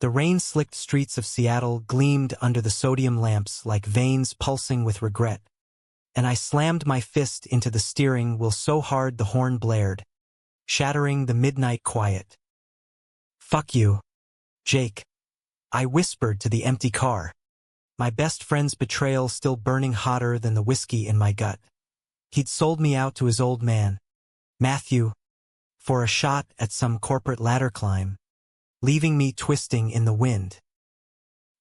The rain-slicked streets of Seattle gleamed under the sodium lamps like veins pulsing with regret, and I slammed my fist into the steering wheel so hard the horn blared, shattering the midnight quiet. "Fuck you, Jake," I whispered to the empty car, my best friend's betrayal still burning hotter than the whiskey in my gut. He'd sold me out to his old man, Matthew, for a shot at some corporate ladder climb, leaving me twisting in the wind.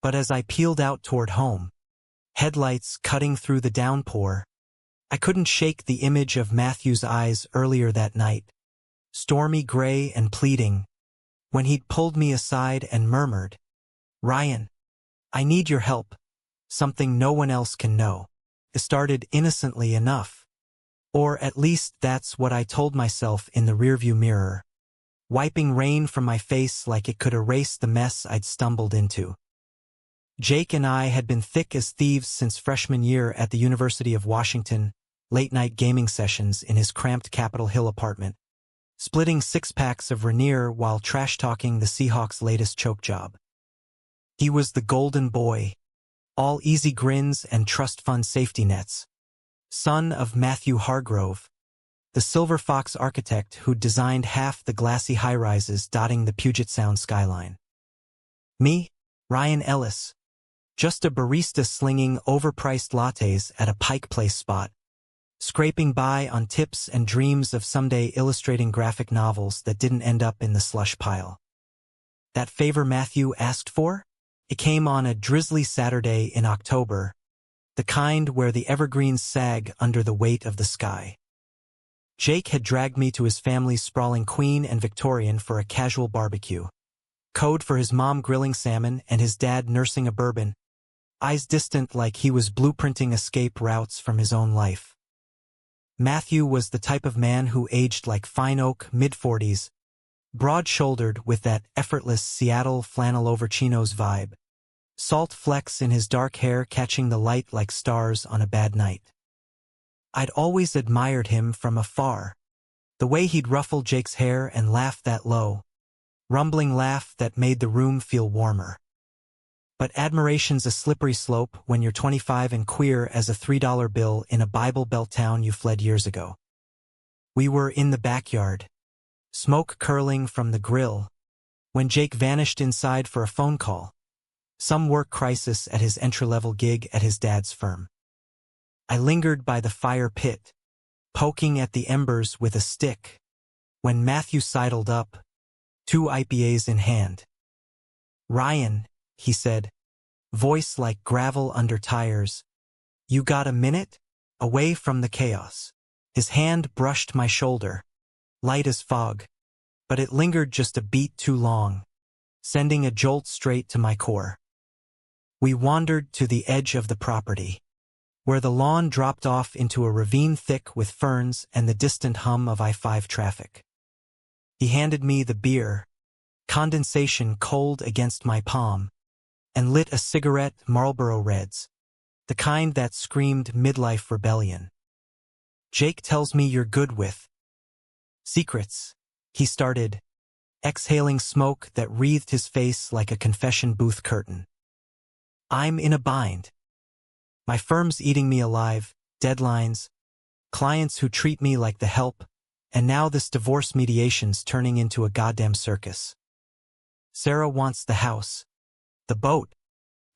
But as I peeled out toward home, headlights cutting through the downpour, I couldn't shake the image of Matthew's eyes earlier that night, stormy gray and pleading, when he'd pulled me aside and murmured, "Ryan, I need your help, something no one else can know." It started innocently enough. Or at least that's what I told myself in the rearview mirror, wiping rain from my face like it could erase the mess I'd stumbled into. Jake and I had been thick as thieves since freshman year at the University of Washington, late-night gaming sessions in his cramped Capitol Hill apartment, splitting six-packs of Rainier while trash-talking the Seahawks' latest choke job. He was the golden boy, all easy grins and trust fund safety nets, son of Matthew Hargrove, the Silver Fox architect who'd designed half the glassy high-rises dotting the Puget Sound skyline. Me, Ryan Ellis, just a barista slinging overpriced lattes at a Pike Place spot, scraping by on tips and dreams of someday illustrating graphic novels that didn't end up in the slush pile. That favor Matthew asked for? It came on a drizzly Saturday in October, the kind where the evergreens sag under the weight of the sky. Jake had dragged me to his family's sprawling Queen and Victorian for a casual barbecue, code for his mom grilling salmon and his dad nursing a bourbon, eyes distant like he was blueprinting escape routes from his own life. Matthew was the type of man who aged like fine oak, mid-40s, broad-shouldered with that effortless Seattle flannel over chinos vibe, salt flecks in his dark hair catching the light like stars on a bad night. I'd always admired him from afar, the way he'd ruffle Jake's hair and laugh that low, rumbling laugh that made the room feel warmer. But admiration's a slippery slope when you're 25 and queer as a $3 bill in a Bible Belt town you fled years ago. We were in the backyard, smoke curling from the grill, when Jake vanished inside for a phone call, some work crisis at his entry-level gig at his dad's firm. I lingered by the fire pit, poking at the embers with a stick, when Matthew sidled up, 2 IPAs in hand. "Ryan," he said, voice like gravel under tires, "you got a minute?" Away from the chaos. His hand brushed my shoulder, light as fog, but it lingered just a beat too long, sending a jolt straight to my core. We wandered to the edge of the property, where the lawn dropped off into a ravine thick with ferns and the distant hum of I-5 traffic. He handed me the beer, condensation cold against my palm, and lit a cigarette, Marlboro Reds, the kind that screamed midlife rebellion. "Jake tells me you're good with secrets," he started, exhaling smoke that wreathed his face like a confession booth curtain. "I'm in a bind. My firm's eating me alive, deadlines, clients who treat me like the help, and now this divorce mediation's turning into a goddamn circus. Sarah wants the house, the boat,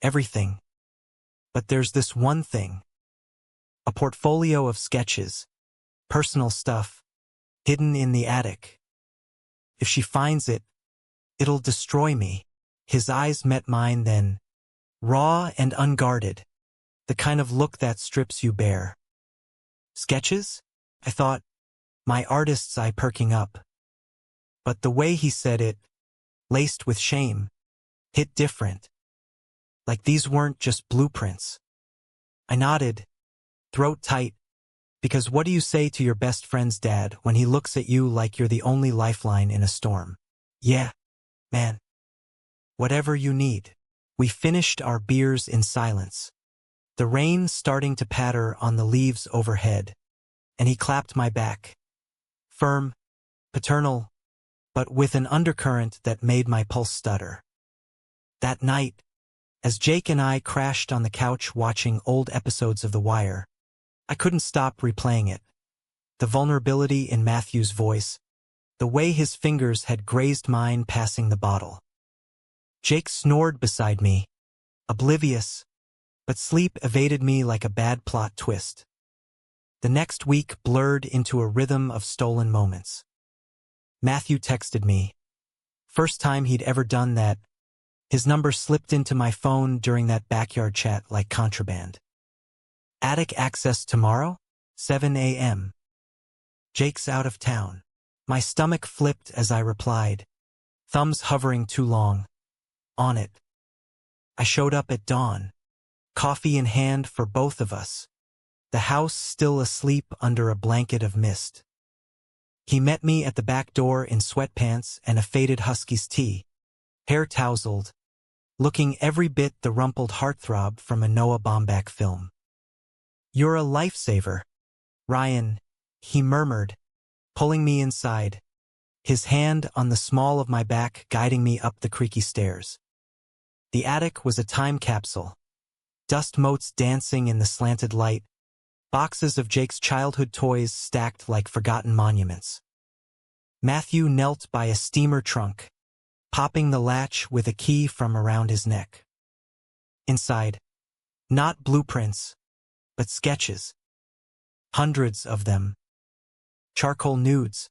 everything. But there's this one thing. A portfolio of sketches, personal stuff, hidden in the attic. If she finds it, it'll destroy me." His eyes met mine then, raw and unguarded, the kind of look that strips you bare. "Sketches?" I thought, my artist's eye perking up. But the way he said it, laced with shame, hit different. Like these weren't just blueprints. I nodded, throat tight, because what do you say to your best friend's dad when he looks at you like you're the only lifeline in a storm? "Yeah, man. Whatever you need." We finished our beers in silence, the rain starting to patter on the leaves overhead, and he clapped my back. Firm, paternal, but with an undercurrent that made my pulse stutter. That night, as Jake and I crashed on the couch watching old episodes of The Wire, I couldn't stop replaying it. The vulnerability in Matthew's voice, the way his fingers had grazed mine passing the bottle. Jake snored beside me, oblivious, but sleep evaded me like a bad plot twist. The next week blurred into a rhythm of stolen moments. Matthew texted me. First time he'd ever done that, his number slipped into my phone during that backyard chat like contraband. Attic access tomorrow, 7 a.m. Jake's out of town. My stomach flipped as I replied, thumbs hovering too long. On it. I showed up at dawn, coffee in hand for both of us, the house still asleep under a blanket of mist. He met me at the back door in sweatpants and a faded Husky's tee, hair tousled, looking every bit the rumpled heartthrob from a Noah Baumbach film. "You're a lifesaver, Ryan," he murmured, pulling me inside, his hand on the small of my back guiding me up the creaky stairs. The attic was a time capsule, dust motes dancing in the slanted light, boxes of Jake's childhood toys stacked like forgotten monuments. Matthew knelt by a steamer trunk, popping the latch with a key from around his neck. Inside, not blueprints, but sketches. Hundreds of them. Charcoal nudes,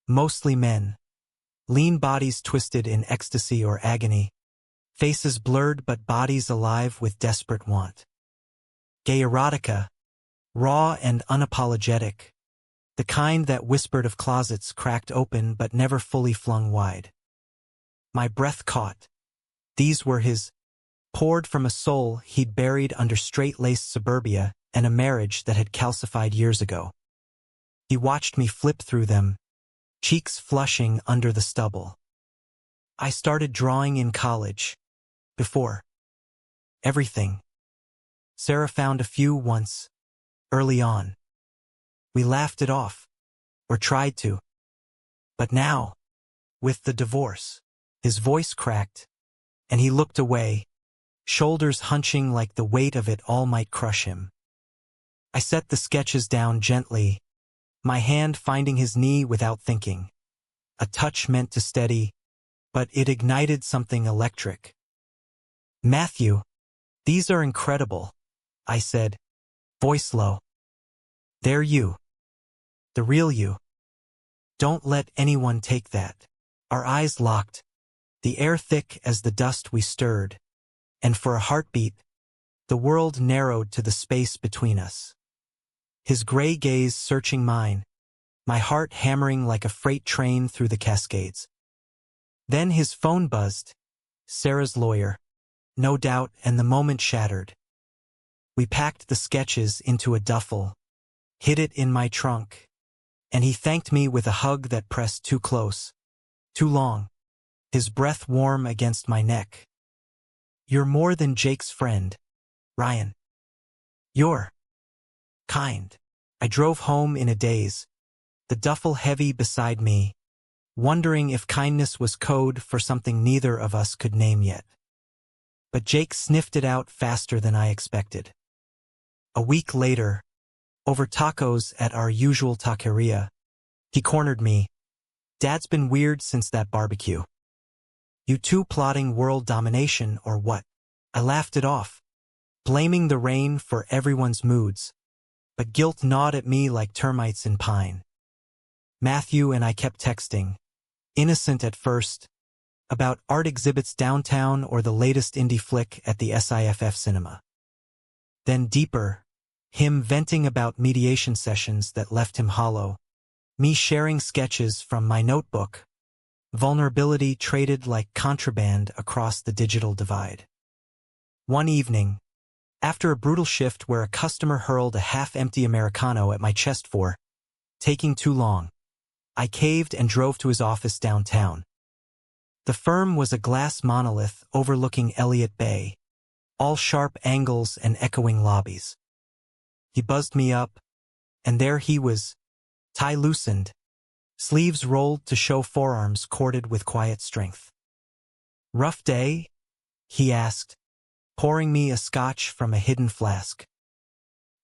mostly men, lean bodies twisted in ecstasy or agony, faces blurred but bodies alive with desperate want. Gay erotica, raw and unapologetic, the kind that whispered of closets cracked open but never fully flung wide. My breath caught. These were his, poured from a soul he'd buried under straight-laced suburbia and a marriage that had calcified years ago. He watched me flip through them, cheeks flushing under the stubble. I started drawing in college. Before. Everything. Sarah found a few once, early on. We laughed it off, or tried to. But now, with the divorce, his voice cracked, and he looked away, shoulders hunching like the weight of it all might crush him. I set the sketches down gently, my hand finding his knee without thinking. A touch meant to steady, but it ignited something electric. "Matthew, these are incredible," I said, voice low. "They're you. The real you. Don't let anyone take that." Our eyes locked, the air thick as the dust we stirred, and for a heartbeat, the world narrowed to the space between us. His gray gaze searching mine, my heart hammering like a freight train through the Cascades. Then his phone buzzed. Sarah's lawyer. No doubt, and the moment shattered. We packed the sketches into a duffel, hid it in my trunk, and he thanked me with a hug that pressed too close, too long, his breath warm against my neck. "You're more than Jake's friend, Ryan. You're kind." I drove home in a daze, the duffel heavy beside me, wondering if kindness was code for something neither of us could name yet. But Jake sniffed it out faster than I expected. A week later, over tacos at our usual taqueria, he cornered me. "Dad's been weird since that barbecue. You two plotting world domination or what?" I laughed it off, blaming the rain for everyone's moods, but guilt gnawed at me like termites in pine. Matthew and I kept texting, innocent at first, about art exhibits downtown or the latest indie flick at the SIFF cinema. Then deeper, him venting about mediation sessions that left him hollow, me sharing sketches from my notebook, vulnerability traded like contraband across the digital divide. One evening, after a brutal shift where a customer hurled a half-empty Americano at my chest for taking too long, I caved and drove to his office downtown. The firm was a glass monolith overlooking Elliott Bay, all sharp angles and echoing lobbies. He buzzed me up, and there he was, tie loosened, sleeves rolled to show forearms corded with quiet strength. "Rough day?" he asked, pouring me a scotch from a hidden flask.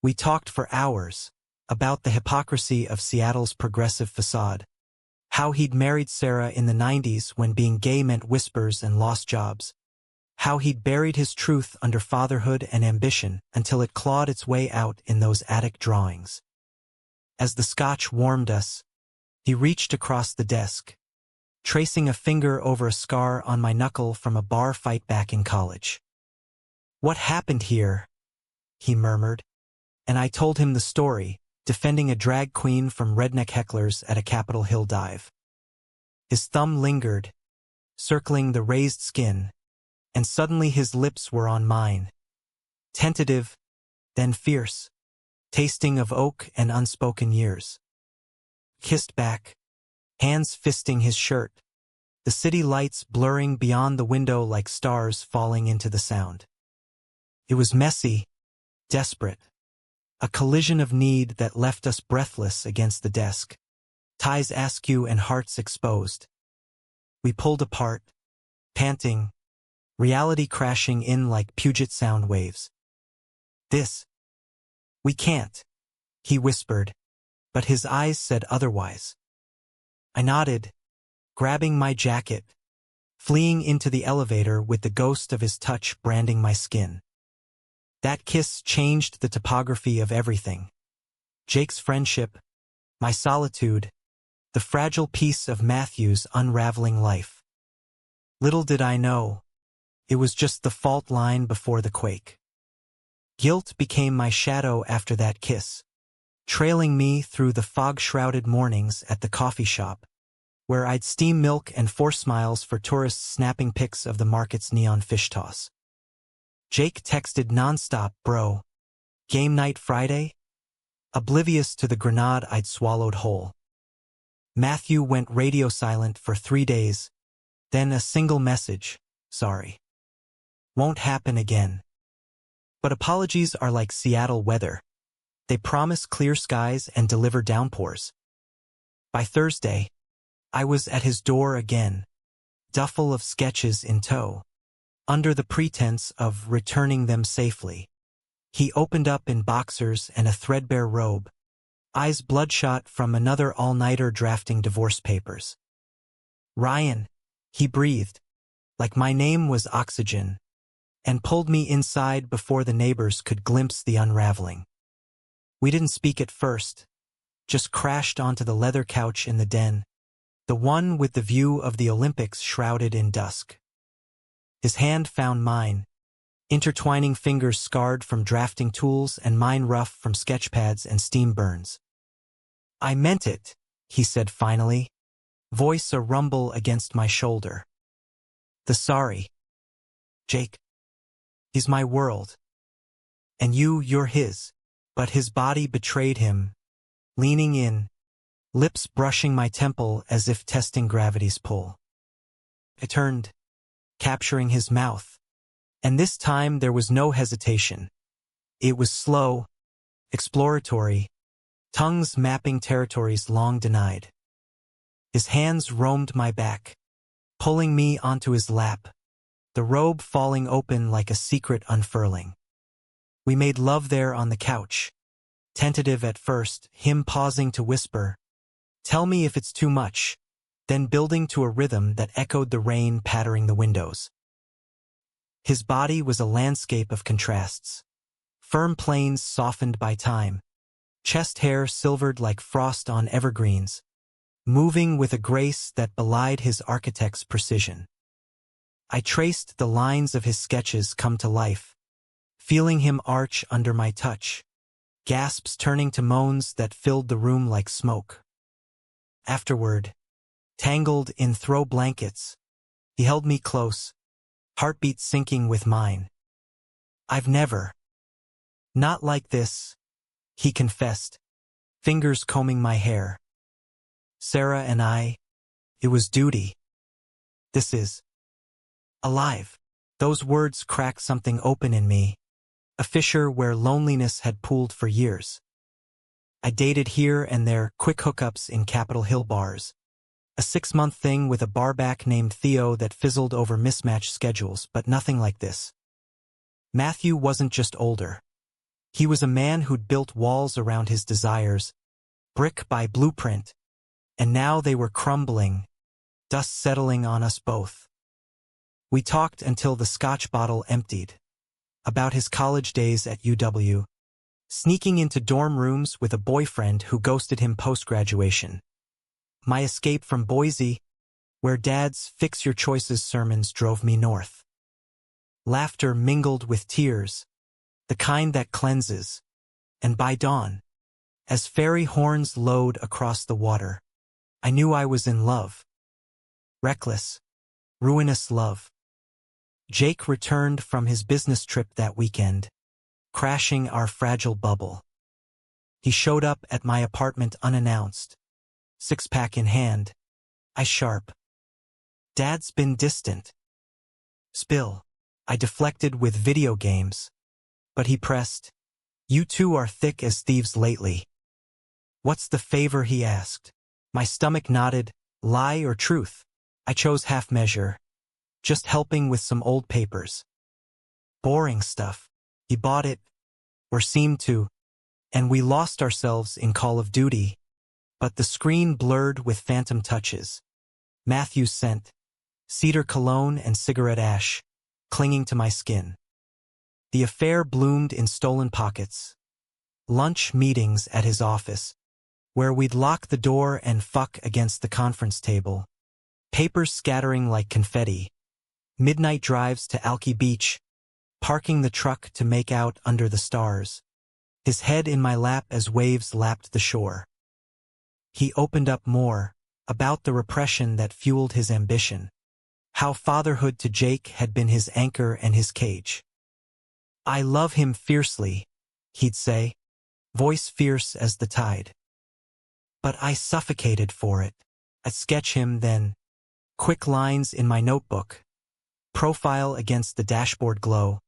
We talked for hours about the hypocrisy of Seattle's progressive facade, how he'd married Sarah in the 90s when being gay meant whispers and lost jobs, how he'd buried his truth under fatherhood and ambition until it clawed its way out in those attic drawings. As the scotch warmed us, he reached across the desk, tracing a finger over a scar on my knuckle from a bar fight back in college. "What happened here?" he murmured, and I told him the story, defending a drag queen from redneck hecklers at a Capitol Hill dive. His thumb lingered, circling the raised skin, and suddenly his lips were on mine. Tentative, then fierce, tasting of oak and unspoken years. Kissed back, hands fisting his shirt, the city lights blurring beyond the window like stars falling into the sound. It was messy, desperate, a collision of need that left us breathless against the desk, ties askew and hearts exposed. We pulled apart, panting, reality crashing in like Puget Sound waves. "We can't," he whispered, but his eyes said otherwise. I nodded, grabbing my jacket, fleeing into the elevator with the ghost of his touch branding my skin. That kiss changed the topography of everything. Jake's friendship, my solitude, the fragile piece of Matthew's unraveling life. Little did I know, it was just the fault line before the quake. Guilt became my shadow after that kiss, trailing me through the fog-shrouded mornings at the coffee shop, where I'd steam milk and force smiles for tourists snapping pics of the market's neon fish toss. Jake texted nonstop, "Bro, game night Friday?" Oblivious to the grenade I'd swallowed whole. Matthew went radio silent for 3 days, then a single message, "Sorry. Won't happen again." But apologies are like Seattle weather. They promise clear skies and deliver downpours. By Thursday, I was at his door again, duffel of sketches in tow, under the pretense of returning them safely. He opened up in boxers and a threadbare robe, eyes bloodshot from another all-nighter drafting divorce papers. "Ryan," he breathed, like my name was oxygen, and pulled me inside before the neighbors could glimpse the unraveling. We didn't speak at first, just crashed onto the leather couch in the den, the one with the view of the Olympics shrouded in dusk. His hand found mine, intertwining fingers scarred from drafting tools and mine rough from sketchpads and steam burns. "I meant it," he said finally, voice a rumble against my shoulder. Sorry, Jake. He's my world. And you're his." But his body betrayed him, leaning in, lips brushing my temple as if testing gravity's pull. I turned, capturing his mouth, and this time there was no hesitation. It was slow, exploratory, tongues mapping territories long denied. His hands roamed my back, pulling me onto his lap, the robe falling open like a secret unfurling. We made love there on the couch, tentative at first, him pausing to whisper, "Tell me if it's too much," then building to a rhythm that echoed the rain pattering the windows. His body was a landscape of contrasts. Firm plains softened by time, chest hair silvered like frost on evergreens, moving with a grace that belied his architect's precision. I traced the lines of his sketches come to life, feeling him arch under my touch, gasps turning to moans that filled the room like smoke. Afterward, tangled in throw blankets, he held me close, heartbeat syncing with mine. "I've never. Not like this," he confessed, fingers combing my hair. "Sarah and I, it was duty. This is alive." Those words cracked something open in me, a fissure where loneliness had pooled for years. I dated here and there, quick hookups in Capitol Hill bars, A 6-month thing with a barback named Theo that fizzled over mismatched schedules, but nothing like this. Matthew wasn't just older. He was a man who'd built walls around his desires, brick by blueprint, and now they were crumbling, dust settling on us both. We talked until the scotch bottle emptied. About his college days at UW, sneaking into dorm rooms with a boyfriend who ghosted him post-graduation. My escape from Boise, where Dad's Fix Your Choices sermons drove me north. Laughter mingled with tears, the kind that cleanses, and by dawn, as ferry horns lowed across the water, I knew I was in love. Reckless, ruinous love. Jake returned from his business trip that weekend, crashing our fragile bubble. He showed up at my apartment unannounced, six-pack in hand, eyes sharp. Dad's been distant. Spill. I deflected with video games, but he pressed, "You two are thick as thieves lately." "What's the favor?" he asked. My stomach nodded, lie or truth. I chose half measure, just helping with some old papers. Boring stuff. He bought it, or seemed to, and we lost ourselves in Call of Duty, but the screen blurred with phantom touches. Matthew's scent, cedar cologne and cigarette ash, clinging to my skin. The affair bloomed in stolen pockets. Lunch meetings at his office, where we'd lock the door and fuck against the conference table. Papers scattering like confetti. Midnight drives to Alki Beach, parking the truck to make out under the stars. His head in my lap as waves lapped the shore. He opened up more, about the repression that fueled his ambition. How fatherhood to Jake had been his anchor and his cage. "I love him fiercely," he'd say, voice fierce as the tide. But I suffocated for it. I'd sketch him then, quick lines in my notebook, profile against the dashboard glow,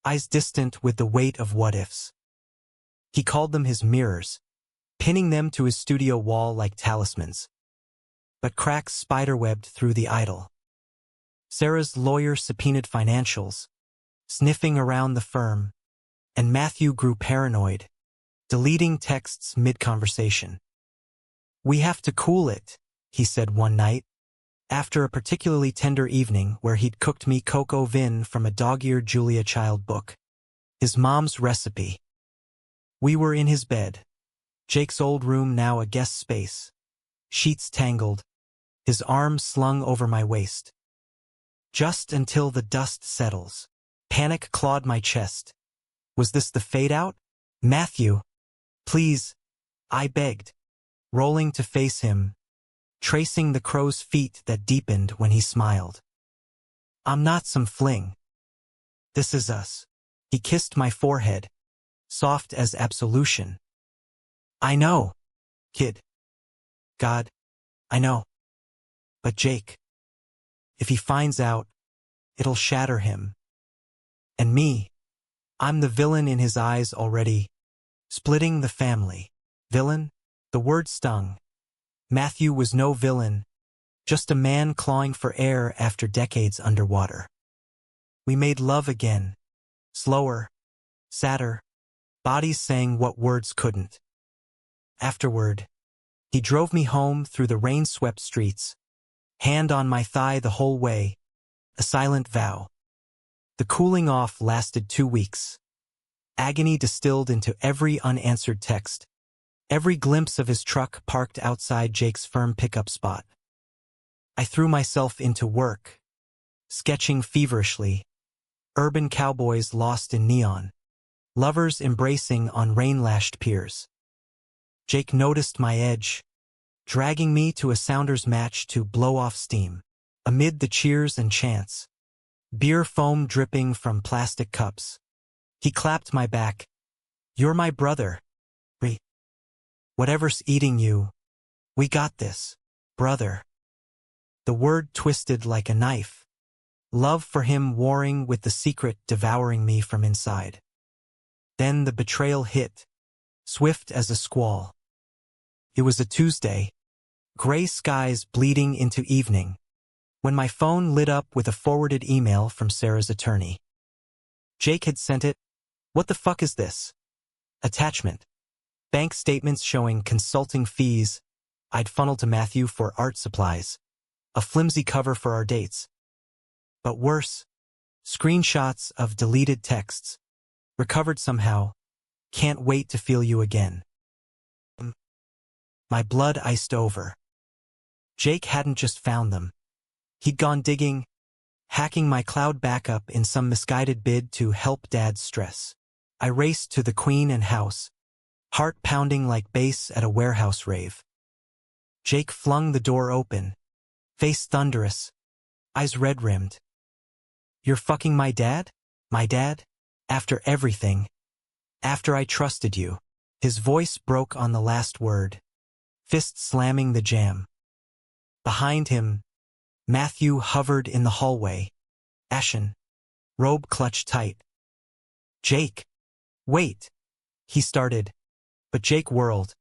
eyes distant with the weight of what-ifs. He called them his mirrors, pinning them to his studio wall like talismans. But cracks spiderwebbed through the idol. Sarah's lawyer subpoenaed financials, sniffing around the firm, and Matthew grew paranoid, deleting texts mid-conversation. "We have to cool it," he said one night, after a particularly tender evening where he'd cooked me coq au vin from a dog-eared Julia Child book, his mom's recipe. We were in his bed, Jake's old room now a guest space, sheets tangled, his arms slung over my waist. Just until the dust settles. Panic clawed my chest. Was this the fade-out? "Matthew, please," I begged, rolling to face him, tracing the crow's feet that deepened when he smiled. "I'm not some fling. This is us." He kissed my forehead, soft as absolution. "I know, kid. God, I know. But Jake, if he finds out, it'll shatter him. And me, I'm the villain in his eyes already, splitting the family." Villain? The word stung. Matthew was no villain, just a man clawing for air after decades underwater. We made love again, slower, sadder, bodies saying what words couldn't. Afterward, he drove me home through the rain-swept streets, hand on my thigh the whole way, a silent vow. The cooling off lasted 2 weeks. Agony distilled into every unanswered text, every glimpse of his truck parked outside Jake's firm pickup spot. I threw myself into work, sketching feverishly, urban cowboys lost in neon, lovers embracing on rain-lashed piers. Jake noticed my edge, dragging me to a Sounders match to blow off steam. Amid the cheers and chants, beer foam dripping from plastic cups, he clapped my back. "You're my brother. Whatever's eating you, we got this, brother." The word twisted like a knife, love for him warring with the secret devouring me from inside. Then the betrayal hit, swift as a squall. It was a Tuesday, gray skies bleeding into evening, when my phone lit up with a forwarded email from Sarah's attorney. Jake had sent it. What the fuck is this? Attachment. Bank statements showing consulting fees I'd funneled to Matthew for art supplies. A flimsy cover for our dates. But worse, screenshots of deleted texts. Recovered somehow. Can't wait to feel you again. My blood iced over. Jake hadn't just found them. He'd gone digging, hacking my cloud backup in some misguided bid to help Dad's stress. I raced to the Queen and house, heart pounding like bass at a warehouse rave. Jake flung the door open, face thunderous, eyes red-rimmed. You're fucking my dad? My dad? After everything. After I trusted you. His voice broke on the last word, fist slamming the jamb. Behind him, Matthew hovered in the hallway, ashen, robe clutched tight. Jake. Wait. He started, but Jake whirled.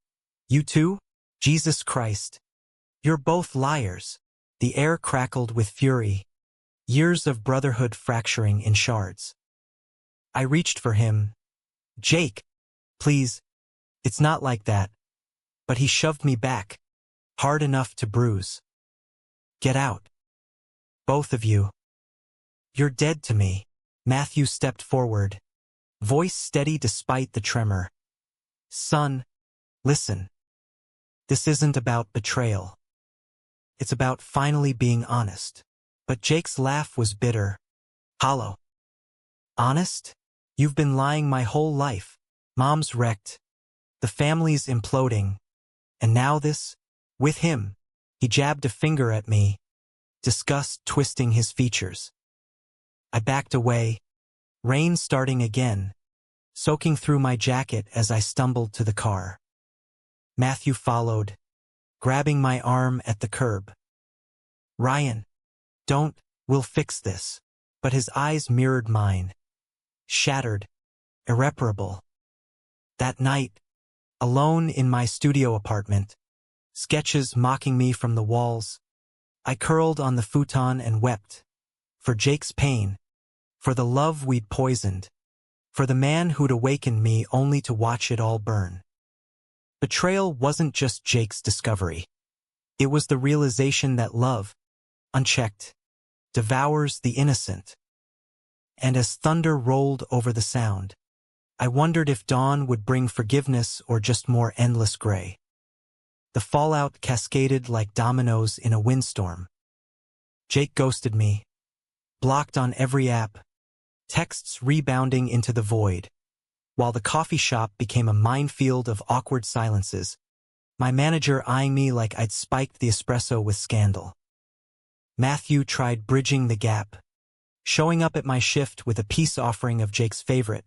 You too? Jesus Christ. You're both liars. The air crackled with fury, years of brotherhood fracturing in shards. I reached for him. Jake, please. It's not like that. But he shoved me back, hard enough to bruise. Get out. Both of you. You're dead to me. Matthew stepped forward, voice steady despite the tremor. Son, listen. This isn't about betrayal. It's about finally being honest. But Jake's laugh was bitter, hollow. Honest? You've been lying my whole life. Mom's wrecked. The family's imploding. And now this? With him. He jabbed a finger at me, disgust twisting his features. I backed away, rain starting again, soaking through my jacket as I stumbled to the car. Matthew followed, grabbing my arm at the curb. Ryan, don't, we'll fix this. But his eyes mirrored mine. Shattered, irreparable. That night, alone in my studio apartment, sketches mocking me from the walls, I curled on the futon and wept. For Jake's pain, for the love we'd poisoned, for the man who'd awakened me only to watch it all burn. Betrayal wasn't just Jake's discovery. It was the realization that love, unchecked, devours the innocent. And as thunder rolled over the sound, I wondered if dawn would bring forgiveness or just more endless gray. The fallout cascaded like dominoes in a windstorm. Jake ghosted me, blocked on every app, texts rebounding into the void, while the coffee shop became a minefield of awkward silences, my manager eyeing me like I'd spiked the espresso with scandal. Matthew tried bridging the gap, showing up at my shift with a peace offering of Jake's favorite,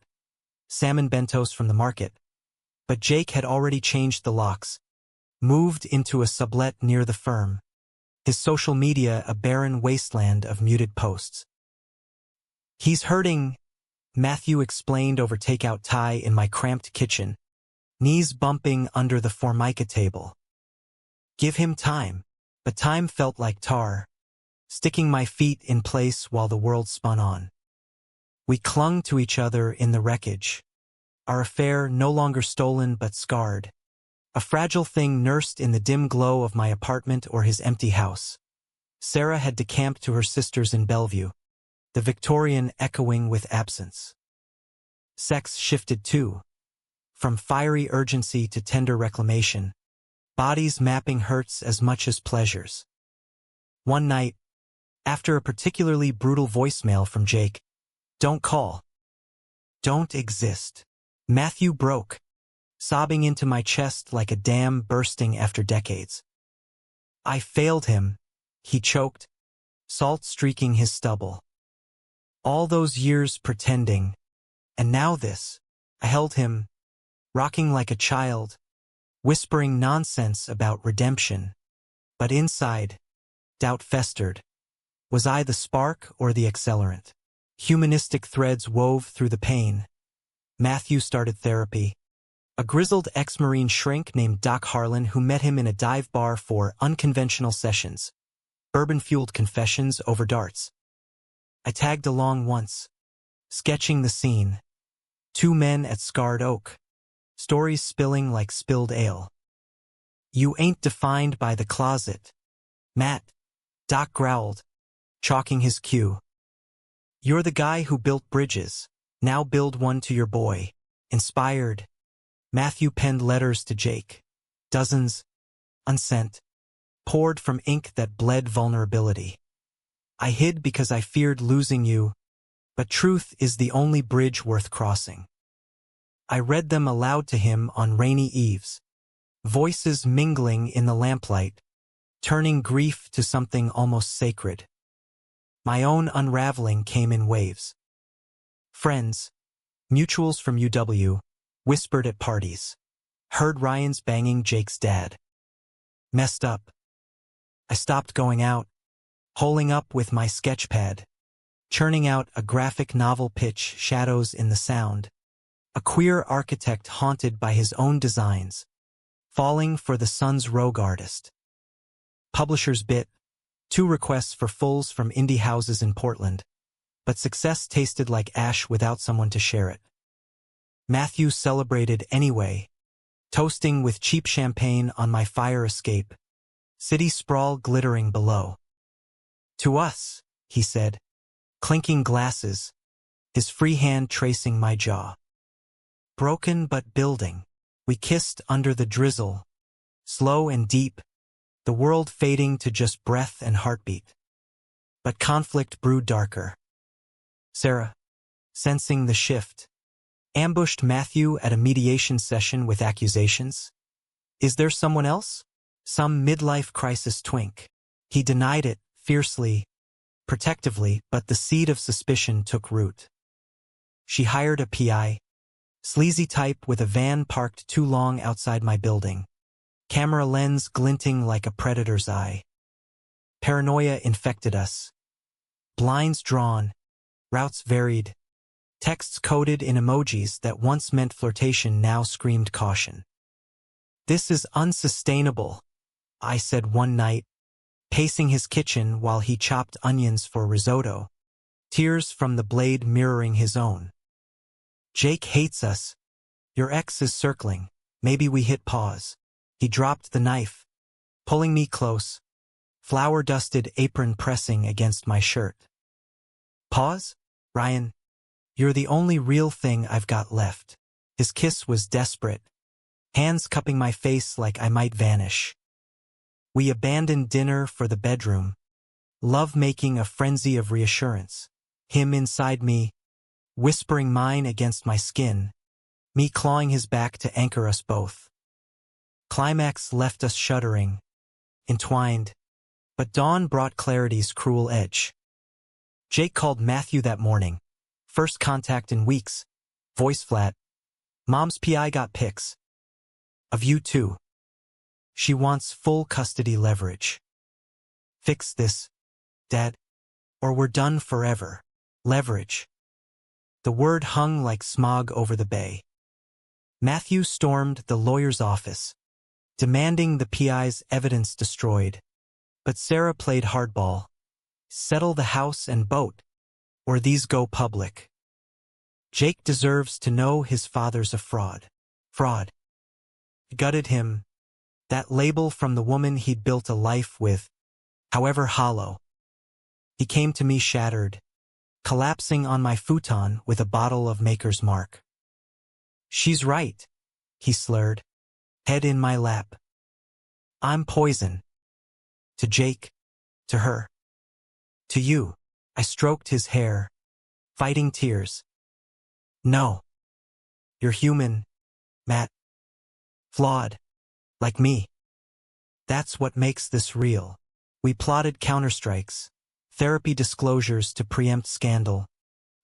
salmon bentos from the market. But Jake had already changed the locks, moved into a sublet near the firm, his social media a barren wasteland of muted posts. He's hurting, Matthew explained over takeout Thai in my cramped kitchen, knees bumping under the Formica table. Give him time, but time felt like tar, sticking my feet in place while the world spun on. We clung to each other in the wreckage, our affair no longer stolen but scarred, a fragile thing nursed in the dim glow of my apartment or his empty house. Sarah had decamped to her sisters in Bellevue, the Victorian echoing with absence. Sex shifted too, from fiery urgency to tender reclamation, bodies mapping hurts as much as pleasures. One night, after a particularly brutal voicemail from Jake, "Don't call. Don't exist," Matthew broke, sobbing into my chest like a dam bursting after decades. I failed him, he choked, salt streaking his stubble. All those years pretending, and now this. I held him, rocking like a child, whispering nonsense about redemption. But inside, doubt festered. Was I the spark or the accelerant? Humanistic threads wove through the pain. Matthew started therapy, A grizzled ex-Marine shrink named Doc Harlan who met him in a dive bar for unconventional sessions, bourbon-fueled confessions over darts. I tagged along once, sketching the scene. Two men at Scarred Oak, stories spilling like spilled ale. You ain't defined by the closet, Matt, Doc growled, chalking his cue. You're the guy who built bridges, now build one to your boy. Inspired. Matthew penned letters to Jake. Dozens, unsent, poured from ink that bled vulnerability. I hid because I feared losing you, but truth is the only bridge worth crossing. I read them aloud to him on rainy eves, voices mingling in the lamplight, turning grief to something almost sacred. My own unraveling came in waves. Friends, mutuals from UW, whispered at parties. Heard Ryan's banging Jake's dad. Messed up. I stopped going out, holing up with my sketchpad, churning out a graphic novel pitch, shadows in the sound. A queer architect haunted by his own designs, falling for the Sun's rogue artist. Publisher's bit, 2 requests for fulls from indie houses in Portland, but success tasted like ash without someone to share it. Matthew celebrated anyway, toasting with cheap champagne on my fire escape, city sprawl glittering below. To us, he said, clinking glasses, his free hand tracing my jaw. Broken but building, we kissed under the drizzle, slow and deep, the world fading to just breath and heartbeat. But conflict brewed darker. Sarah, sensing the shift, ambushed Matthew at a mediation session with accusations. Is there someone else? Some midlife crisis twink. He denied it, fiercely, protectively, but the seed of suspicion took root. She hired a PI, sleazy type with a van parked too long outside my building, camera lens glinting like a predator's eye. Paranoia infected us. Blinds drawn, routes varied, texts coded in emojis that once meant flirtation now screamed caution. This is unsustainable, I said one night, pacing his kitchen while he chopped onions for risotto, tears from the blade mirroring his own. Jake hates us. Your ex is circling. Maybe we hit pause. He dropped the knife, pulling me close, flour-dusted apron pressing against my shirt. Pause? Ryan, you're the only real thing I've got left. His kiss was desperate, hands cupping my face like I might vanish. We abandoned dinner for the bedroom, love making a frenzy of reassurance. Him inside me, whispering mine against my skin, me clawing his back to anchor us both. Climax left us shuddering, entwined, but dawn brought clarity's cruel edge. Jake called Matthew that morning, first contact in weeks, voice flat. Mom's PI got pics. Of you too. She wants full custody leverage. Fix this, Dad, or we're done forever. Leverage. The word hung like smog over the bay. Matthew stormed the lawyer's office, demanding the PI's evidence destroyed. But Sarah played hardball. Settle the house and boat, or these go public. Jake deserves to know his father's a fraud. Fraud. Gutted him. That label from the woman he'd built a life with, however hollow. He came to me shattered, collapsing on my futon with a bottle of Maker's Mark. She's right, he slurred, head in my lap. I'm poison. To Jake, to her, to you. I stroked his hair, fighting tears. No. You're human, Matt. Flawed, like me. That's what makes this real. We plotted counterstrikes, therapy disclosures to preempt scandal,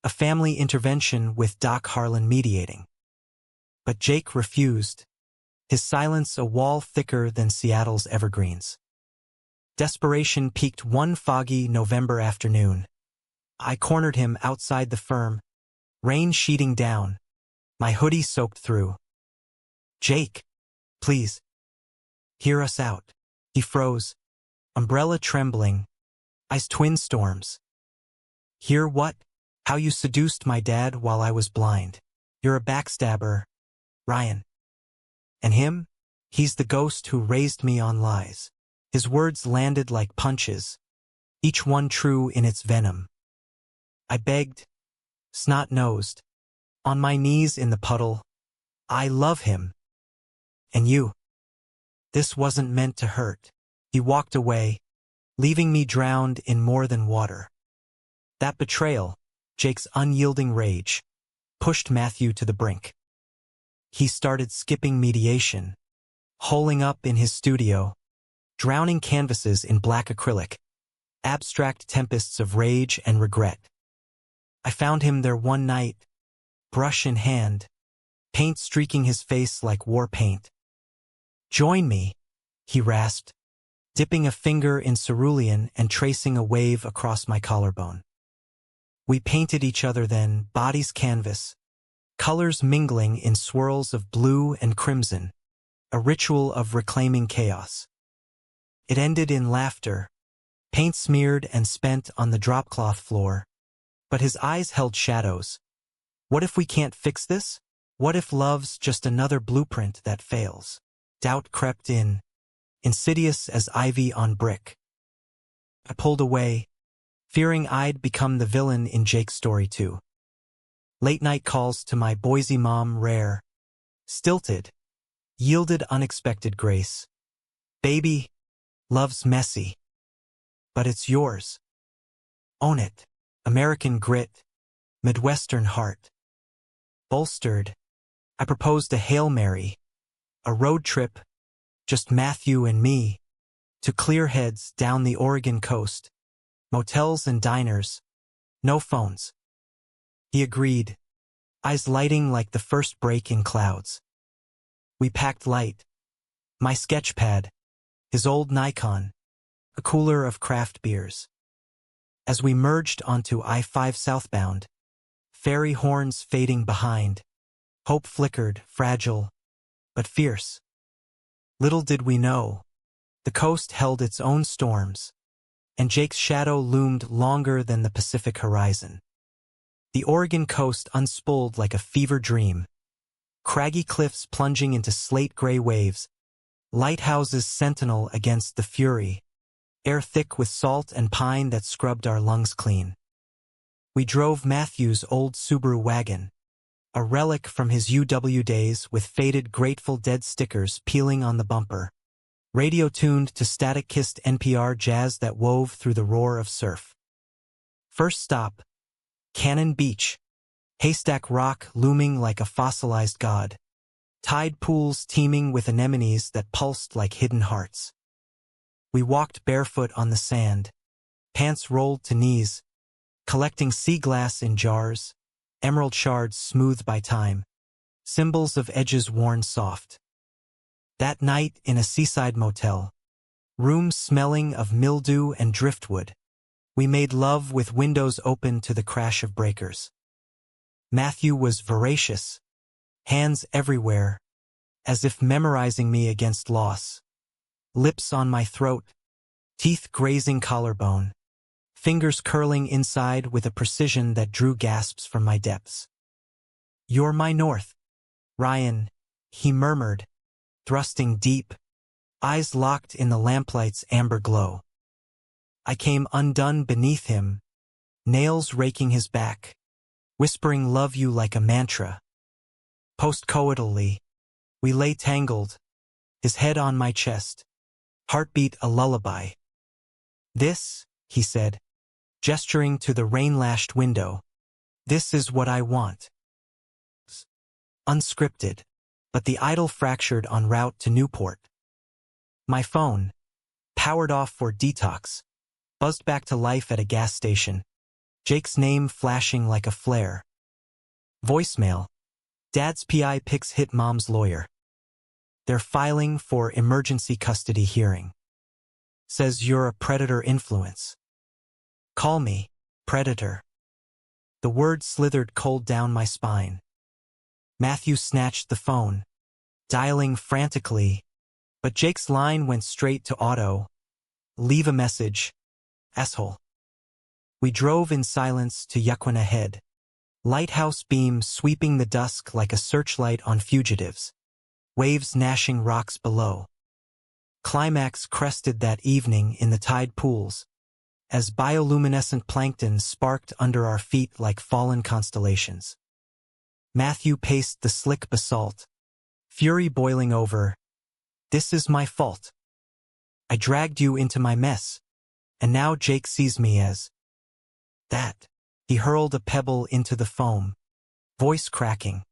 a family intervention with Doc Harlan mediating. But Jake refused, his silence a wall thicker than Seattle's evergreens. Desperation peaked one foggy November afternoon. I cornered him outside the firm, rain sheeting down, my hoodie soaked through. Jake, please, hear us out. He froze, umbrella trembling, eyes twin storms. Hear what? How you seduced my dad while I was blind. You're a backstabber, Ryan. And him? He's the ghost who raised me on lies. His words landed like punches, each one true in its venom. I begged, snot-nosed, on my knees in the puddle, I love him. And you? This wasn't meant to hurt. He walked away, leaving me drowned in more than water. That betrayal, Jake's unyielding rage, pushed Matthew to the brink. He started skipping mediation, holing up in his studio, drowning canvases in black acrylic, abstract tempests of rage and regret. I found him there one night, brush in hand, paint streaking his face like war paint. Join me, he rasped, dipping a finger in cerulean and tracing a wave across my collarbone. We painted each other then, bodies canvas, colors mingling in swirls of blue and crimson, a ritual of reclaiming chaos. It ended in laughter, paint smeared and spent on the dropcloth floor, but his eyes held shadows. What if we can't fix this? What if love's just another blueprint that fails? Doubt crept in, insidious as ivy on brick. I pulled away, fearing I'd become the villain in Jake's story too. Late-night calls to my Boise mom rare, stilted, yielded unexpected grace. Baby, love's messy, but it's yours. Own it. American grit, Midwestern heart. Bolstered, I proposed a Hail Mary, a road trip, just Matthew and me, to clear heads down the Oregon coast, motels and diners, no phones. He agreed, eyes lighting like the first break in clouds. We packed light, my sketch pad, his old Nikon, a cooler of craft beers. As we merged onto I-5 southbound, ferry horns fading behind, hope flickered, fragile, but fierce. Little did we know, the coast held its own storms, and Jake's shadow loomed longer than the Pacific horizon. The Oregon coast unspooled like a fever dream, craggy cliffs plunging into slate-gray waves, lighthouses sentinel against the fury, air thick with salt and pine that scrubbed our lungs clean. We drove Matthew's old Subaru wagon, a relic from his UW days with faded Grateful Dead stickers peeling on the bumper, radio-tuned to static-kissed NPR jazz that wove through the roar of surf. First stop, Cannon Beach, Haystack Rock looming like a fossilized god, tide pools teeming with anemones that pulsed like hidden hearts. We walked barefoot on the sand, pants rolled to knees, collecting sea glass in jars, emerald shards smoothed by time, symbols of edges worn soft. That night in a seaside motel, rooms smelling of mildew and driftwood, we made love with windows open to the crash of breakers. Matthew was voracious, hands everywhere, as if memorizing me against loss. Lips on my throat, teeth grazing collarbone, fingers curling inside with a precision that drew gasps from my depths. You're my north, Ryan, he murmured, thrusting deep, eyes locked in the lamplight's amber glow. I came undone beneath him, nails raking his back, whispering love you like a mantra. Post-coitally, we lay tangled, his head on my chest, heartbeat a lullaby. This, he said, gesturing to the rain-lashed window, this is what I want. Unscripted, but the idol fractured en route to Newport. My phone, powered off for detox, buzzed back to life at a gas station, Jake's name flashing like a flare. Voicemail, Dad's PI picks hit Mom's lawyer. They're filing for emergency custody hearing. Says you're a predator influence. Call me, predator. The word slithered cold down my spine. Matthew snatched the phone, dialing frantically, but Jake's line went straight to auto. Leave a message, asshole. We drove in silence to Yaquina Head. Lighthouse beams sweeping the dusk like a searchlight on fugitives. Waves gnashing rocks below. Climax crested that evening in the tide pools, as bioluminescent plankton sparked under our feet like fallen constellations. Matthew paced the slick basalt, fury boiling over. This is my fault. I dragged you into my mess, and now Jake sees me as that. He hurled a pebble into the foam, voice cracking.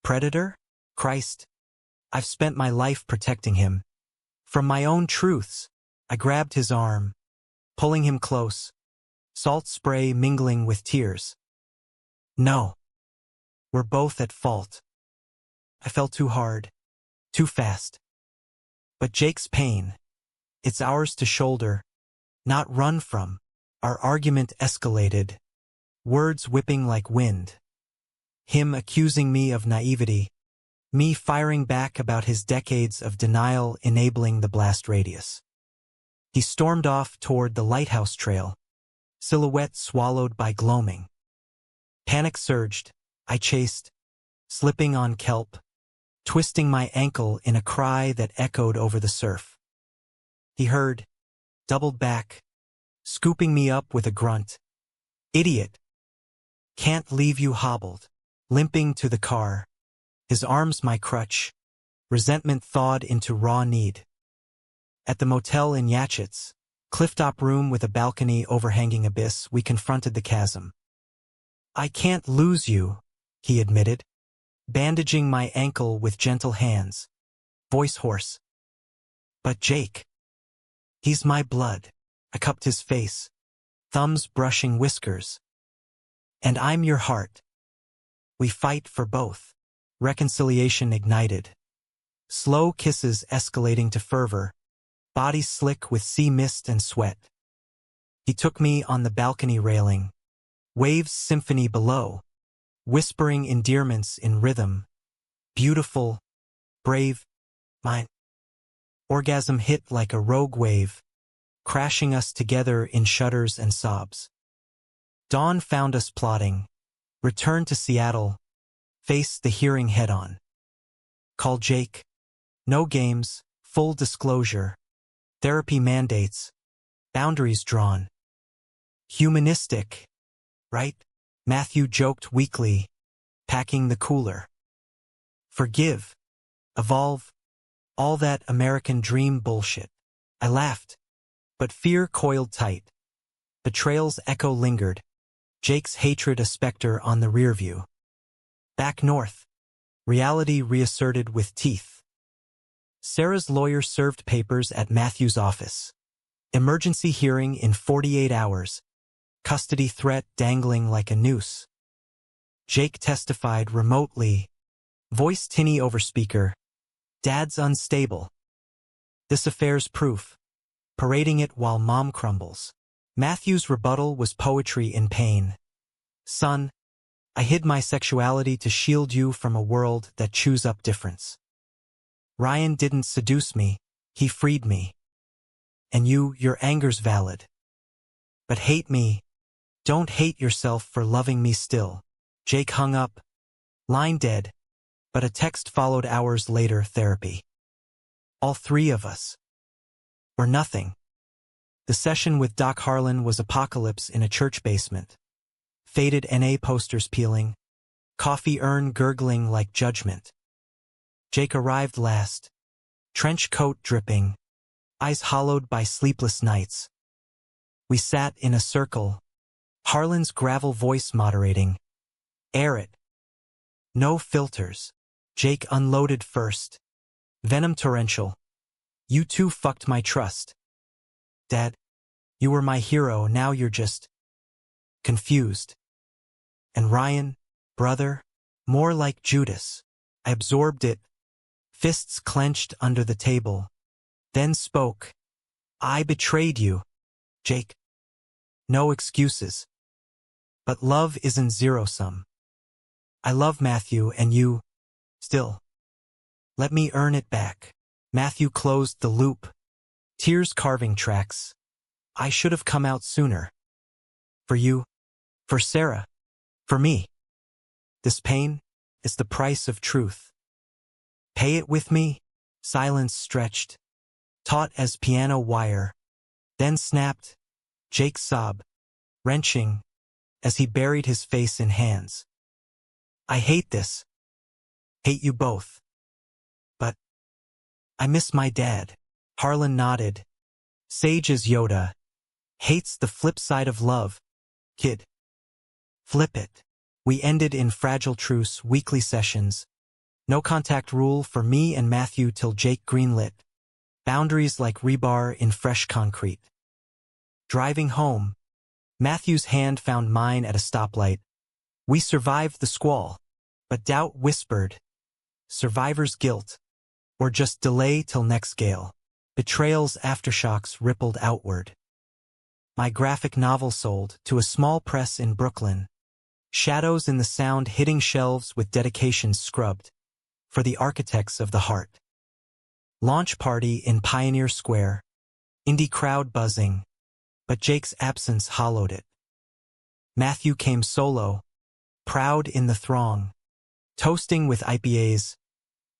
Predator? Christ. I've spent my life protecting him. From my own truths. I grabbed his arm, pulling him close, salt spray mingling with tears. No. We're both at fault. I fell too hard, too fast. But Jake's pain, it's ours to shoulder, not run from. Our argument escalated, words whipping like wind. Him accusing me of naivety, me firing back about his decades of denial enabling the blast radius. He stormed off toward the lighthouse trail, silhouette swallowed by gloaming. Panic surged. I chased, slipping on kelp, twisting my ankle in a cry that echoed over the surf. He heard, doubled back, scooping me up with a grunt. Idiot. Can't leave you hobbled. Limping to the car, his arms my crutch, resentment thawed into raw need. At the motel in Yatchits, clifftop room with a balcony overhanging abyss, we confronted the chasm. I can't lose you, he admitted, bandaging my ankle with gentle hands, voice hoarse. But Jake. He's my blood. I cupped his face, thumbs brushing whiskers. And I'm your heart. We fight for both. Reconciliation ignited. Slow kisses escalating to fervor, bodies slick with sea mist and sweat. He took me on the balcony railing, waves symphony below, whispering endearments in rhythm. Beautiful, brave, mine. Orgasm hit like a rogue wave, crashing us together in shudders and sobs. Dawn found us plotting, returned to Seattle, faced the hearing head-on. Call Jake. No games, full disclosure. Therapy mandates, boundaries drawn. Humanistic, right? Matthew joked weakly, packing the cooler. Forgive, evolve, all that American dream bullshit. I laughed, but fear coiled tight. Betrayal's echo lingered, Jake's hatred a specter on the rear view. Back north, reality reasserted with teeth. Sarah's lawyer served papers at Matthew's office. Emergency hearing in 48 hours. Custody threat dangling like a noose. Jake testified remotely. Voice tinny over speaker. Dad's unstable. This affair's proof. Parading it while mom crumbles. Matthew's rebuttal was poetry in pain. Son, I hid my sexuality to shield you from a world that chews up difference. Ryan didn't seduce me, he freed me. And your anger's valid. But hate me. Don't hate yourself for loving me still. Jake hung up. Line dead. But a text followed hours later. Therapy. All three of us. Or nothing. The session with Doc Harlan was apocalypse in a church basement. Faded NA posters peeling. Coffee urn gurgling like judgment. Jake arrived last. Trench coat dripping. Eyes hollowed by sleepless nights. We sat in a circle. Harlan's gravel voice moderating. Air it. No filters. Jake unloaded first. Venom torrential. You two fucked my trust. Dad, you were my hero, now you're just confused. And Ryan, brother, more like Judas. I absorbed it, fists clenched under the table. Then spoke. I betrayed you, Jake. No excuses. But love isn't zero-sum. I love Matthew and you, still. Let me earn it back. Matthew closed the loop. Tears carving tracks. I should have come out sooner. For you. For Sarah. For me. This pain is the price of truth. Pay it with me? Silence stretched, taut as piano wire. Then snapped. Jake's sob, wrenching, as he buried his face in hands. I hate this. Hate you both. But I miss my dad. Harlan nodded. Sage as Yoda. Hates the flip side of love. Kid. Flip it. We ended in fragile truce weekly sessions. No contact rule for me and Matthew till Jake greenlit. Boundaries like rebar in fresh concrete. Driving home, Matthew's hand found mine at a stoplight. We survived the squall, but doubt whispered. Survivor's guilt, or just delay till next gale. Betrayal's aftershocks rippled outward. My graphic novel sold to a small press in Brooklyn. Shadows in the sound hitting shelves with dedications scrubbed. For the architects of the heart. Launch party in Pioneer Square. Indie crowd buzzing. But Jake's absence hollowed it. Matthew came solo, proud in the throng. Toasting with IPAs.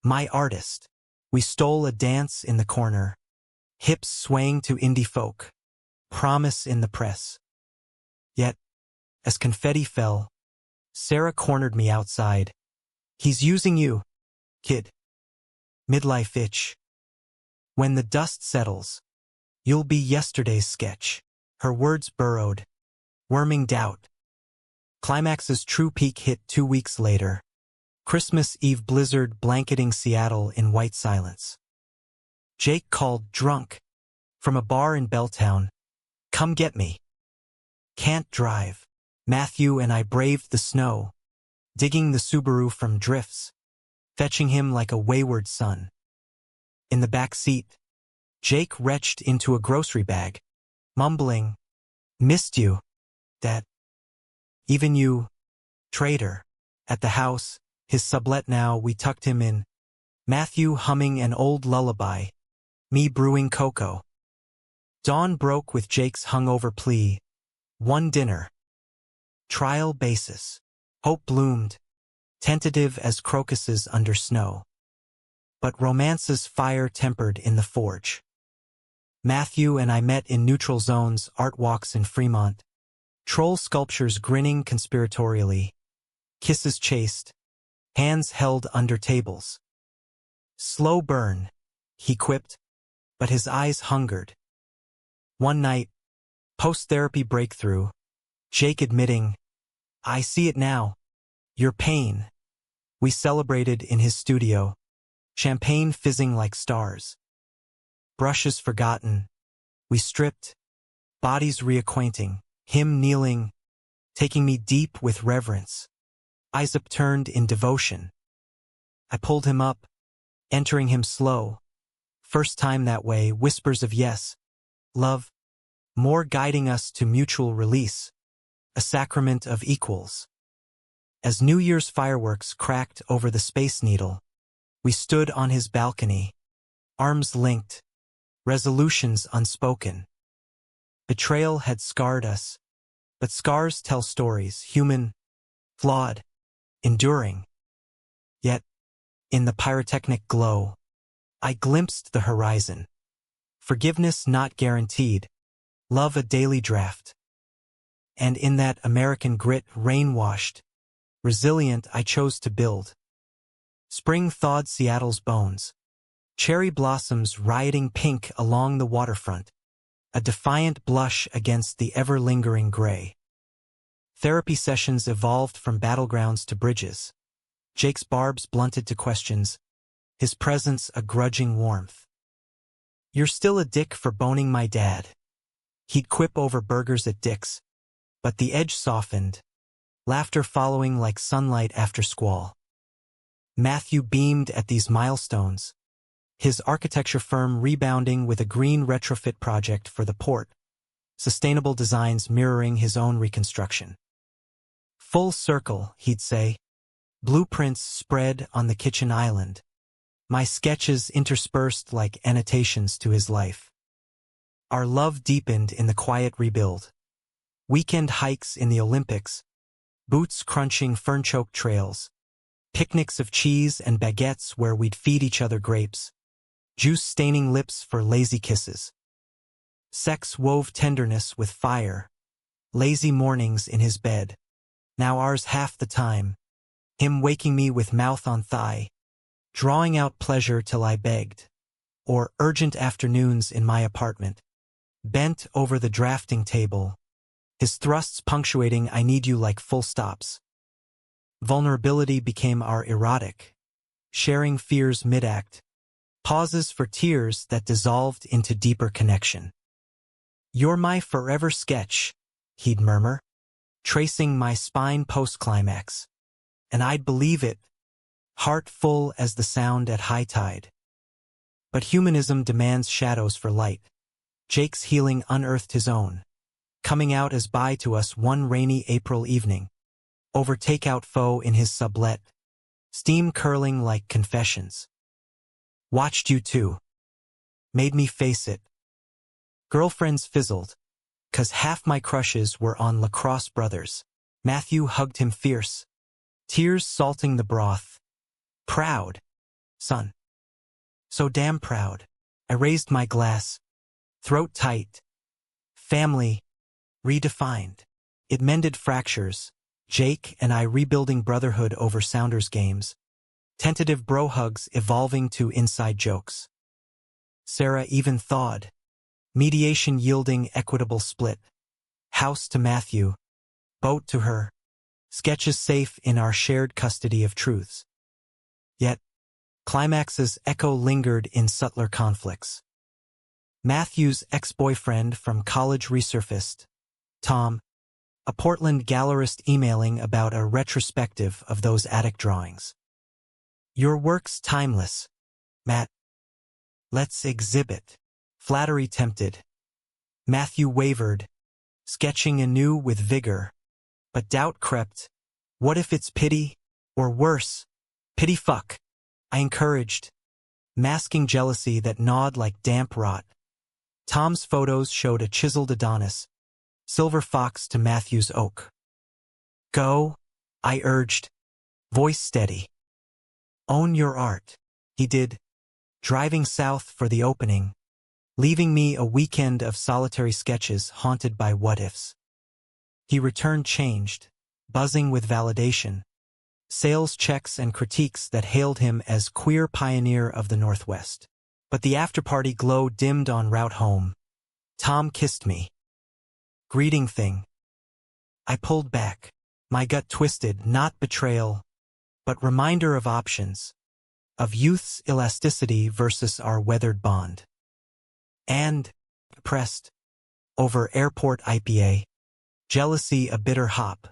My artist. We stole a dance in the corner. Hips swaying to indie folk. Promise in the press. Yet, as confetti fell, Sarah cornered me outside. He's using you. Kid. Midlife itch. When the dust settles, you'll be yesterday's sketch. Her words burrowed, worming doubt. Climax's true peak hit 2 weeks later. Christmas Eve blizzard blanketing Seattle in white silence. Jake called drunk from a bar in Belltown. Come get me. Can't drive. Matthew and I braved the snow, digging the Subaru from drifts. Fetching him like a wayward son. In the back seat, Jake retched into a grocery bag, mumbling, Missed you, Dad. Even you, traitor. At the house, his sublet now, we tucked him in. Matthew humming an old lullaby, me brewing cocoa. Dawn broke with Jake's hungover plea. One dinner. Trial basis. Hope bloomed. Tentative as crocuses under snow. But romance's fire tempered in the forge. Matthew and I met in neutral zones, art walks in Fremont. Troll sculptures grinning conspiratorially. Kisses chased. Hands held under tables. Slow burn, he quipped, but his eyes hungered. One night, post-therapy breakthrough, Jake admitting, I see it now. Your pain. We celebrated in his studio, champagne fizzing like stars. Brushes forgotten. We stripped, bodies reacquainting, him kneeling, taking me deep with reverence. Eyes upturned in devotion. I pulled him up, entering him slow. First time that way, whispers of yes, love, more guiding us to mutual release, a sacrament of equals. As New Year's fireworks cracked over the Space Needle, we stood on his balcony, arms linked, resolutions unspoken. Betrayal had scarred us, but scars tell stories, human, flawed, enduring. Yet, in the pyrotechnic glow, I glimpsed the horizon. Forgiveness not guaranteed, love a daily draft. And in that American grit, rain-washed, resilient, I chose to build. Spring thawed Seattle's bones. Cherry blossoms rioting pink along the waterfront. A defiant blush against the ever-lingering gray. Therapy sessions evolved from battlegrounds to bridges. Jake's barbs blunted to questions, his presence a grudging warmth. You're still a dick for boning my dad. He'd quip over burgers at Dick's, but the edge softened, laughter following like sunlight after squall. Matthew beamed at these milestones, his architecture firm rebounding with a green retrofit project for the port, sustainable designs mirroring his own reconstruction. Full circle, he'd say. Blueprints spread on the kitchen island. my sketches interspersed like annotations to his life. Our love deepened in the quiet rebuild. Weekend hikes in the Olympics, boots crunching fern-choked trails, picnics of cheese and baguettes where we'd feed each other grapes, juice staining lips for lazy kisses. Sex wove tenderness with fire, lazy mornings in his bed, now ours half the time, him waking me with mouth on thigh, drawing out pleasure till I begged, or urgent afternoons in my apartment, bent over the drafting table, his thrusts punctuating I need you like full stops. Vulnerability became our erotic, sharing fears mid-act, pauses for tears that dissolved into deeper connection. You're my forever sketch, he'd murmur, tracing my spine post-climax. And I'd believe it, heart full as the sound at high tide. But humanism demands shadows for light. Jake's healing unearthed his own, coming out as bi to us one rainy April evening, over takeout pho in his sublet, steam curling like confessions. Watched you too. Made me face it. Girlfriends fizzled, 'cause half my crushes were on lacrosse brothers. Matthew hugged him fierce, tears salting the broth. Proud, son. So damn proud. I raised my glass, throat tight. Family, redefined. It mended fractures, Jake and I rebuilding brotherhood over Sounders games, tentative bro hugs evolving to inside jokes. Sarah even thawed, mediation yielding equitable split. House to Matthew, boat to her, sketches safe in our shared custody of truths. Yet, climax's echo lingered in subtler conflicts. Matthew's ex-boyfriend from college resurfaced, Tom, a Portland gallerist emailing about a retrospective of those attic drawings. Your work's timeless, Matt. Let's exhibit. Flattery tempted. Matthew wavered, sketching anew with vigor. But doubt crept. What if it's pity? Or worse, pity fuck? I encouraged, masking jealousy that gnawed like damp rot. Tom's photos showed a chiseled Adonis, silver fox to Matthew's oak. Go, I urged, voice steady. Own your art, he did, driving south for the opening, leaving me a weekend of solitary sketches haunted by what-ifs. He returned changed, buzzing with validation, sales checks and critiques that hailed him as queer pioneer of the Northwest. But the after-party glow dimmed en route home. Tom kissed me. Greeting thing. I pulled back, my gut twisted, not betrayal, but reminder of options, of youth's elasticity versus our weathered bond. And, pressed, over airport IPA, jealousy a bitter hop.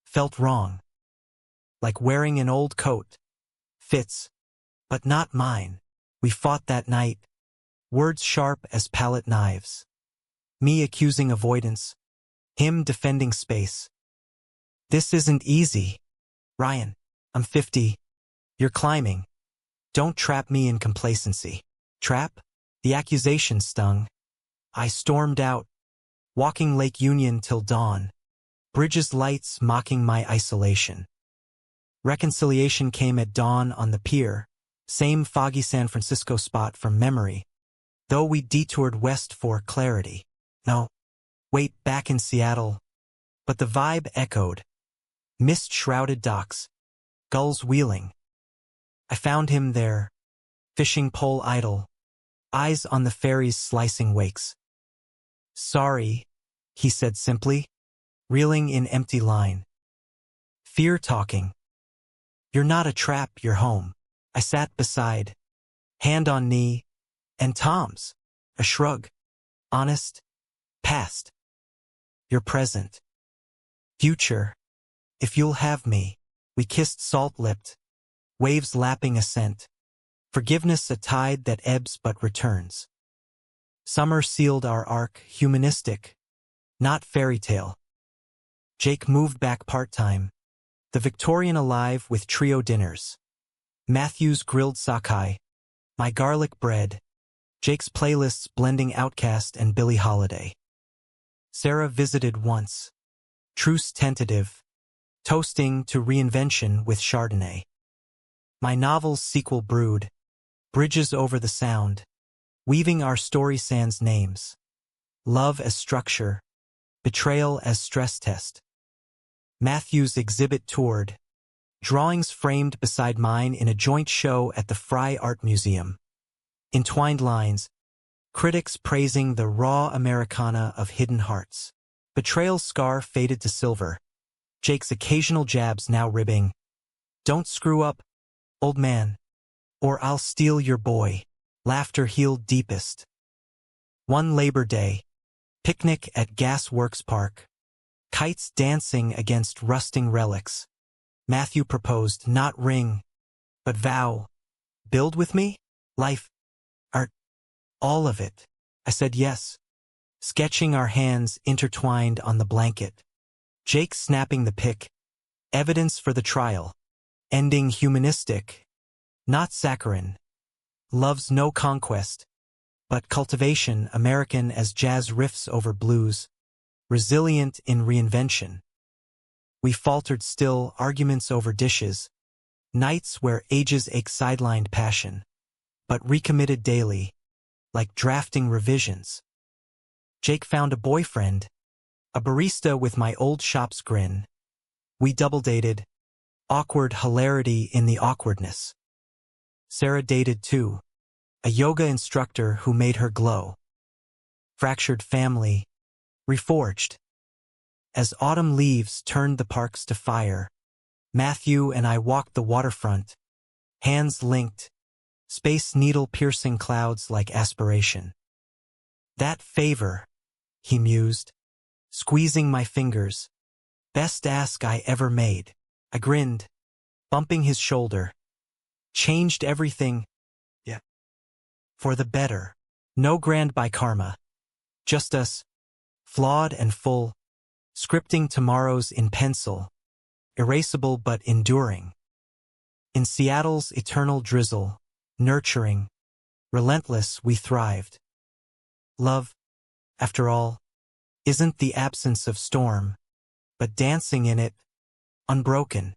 Felt wrong. Like wearing an old coat. Fits, but not mine. We fought that night, words sharp as palette knives. Me accusing avoidance, him defending space. This isn't easy. Ryan, I'm 50. You're climbing. Don't trap me in complacency. Trap? The accusation stung. I stormed out, walking Lake Union till dawn. Bridges lights mocking my isolation. Reconciliation came at dawn on the pier, same foggy San Francisco spot from memory, though we detoured west for clarity. No, wait, back in Seattle. But the vibe echoed. Mist-shrouded docks, gulls wheeling. I found him there, fishing pole idle, eyes on the ferry's slicing wakes. Sorry, he said simply, reeling in empty line. Fear talking. You're not a trap, you're home. I sat beside, hand on knee, and Tom's, a shrug. Honest, past. You're present. Future, if you'll have me. We kissed salt-lipped, waves lapping assent. Forgiveness a tide that ebbs but returns. Summer sealed our arc, humanistic, not fairy tale. Jake moved back part-time, the Victorian alive with trio dinners. Matthew's grilled sockeye, my garlic bread, Jake's playlists blending Outkast and Billie Holiday. Sarah visited once. Truce tentative. Toasting to reinvention with Chardonnay. My novel's sequel brood. Bridges over the sound. Weaving our story sans names. Love as structure. Betrayal as stress test. Matthew's exhibit toured. Drawings framed beside mine in a joint show at the Fry Art Museum. Entwined lines. Critics praising the raw Americana of hidden hearts. Betrayal's scar faded to silver. Jake's occasional jabs now ribbing. Don't screw up, old man, or I'll steal your boy. Laughter healed deepest. One Labor Day. Picnic at Gas Works Park. Kites dancing against rusting relics. Matthew proposed not ring, but vow. Build with me? Life. Art. All of it. I said yes. Sketching our hands intertwined on the blanket. Jake snapping the pic. Evidence for the trial. Ending humanistic. Not saccharine. Love's no conquest. But cultivation American as jazz riffs over blues. Resilient in reinvention. We faltered still, arguments over dishes. Nights where ages ache sidelined passion. But recommitted daily. Like drafting revisions. Jake found a boyfriend. A barista with my old shop's grin. We double dated. Awkward hilarity in the awkwardness. Sarah dated too. A yoga instructor who made her glow. Fractured family. Reforged. As autumn leaves turned the parks to fire. Matthew and I walked the waterfront. Hands linked. Space needle piercing clouds like aspiration. That favor, he mused, squeezing my fingers. Best ask I ever made. I grinned, bumping his shoulder. Changed everything. Yeah. For the better. No grand by karma. Just us, flawed and full, scripting tomorrows in pencil. Erasable but enduring. In Seattle's eternal drizzle, nurturing, relentless we thrived. Love, after all, isn't the absence of storm, but dancing in it, unbroken.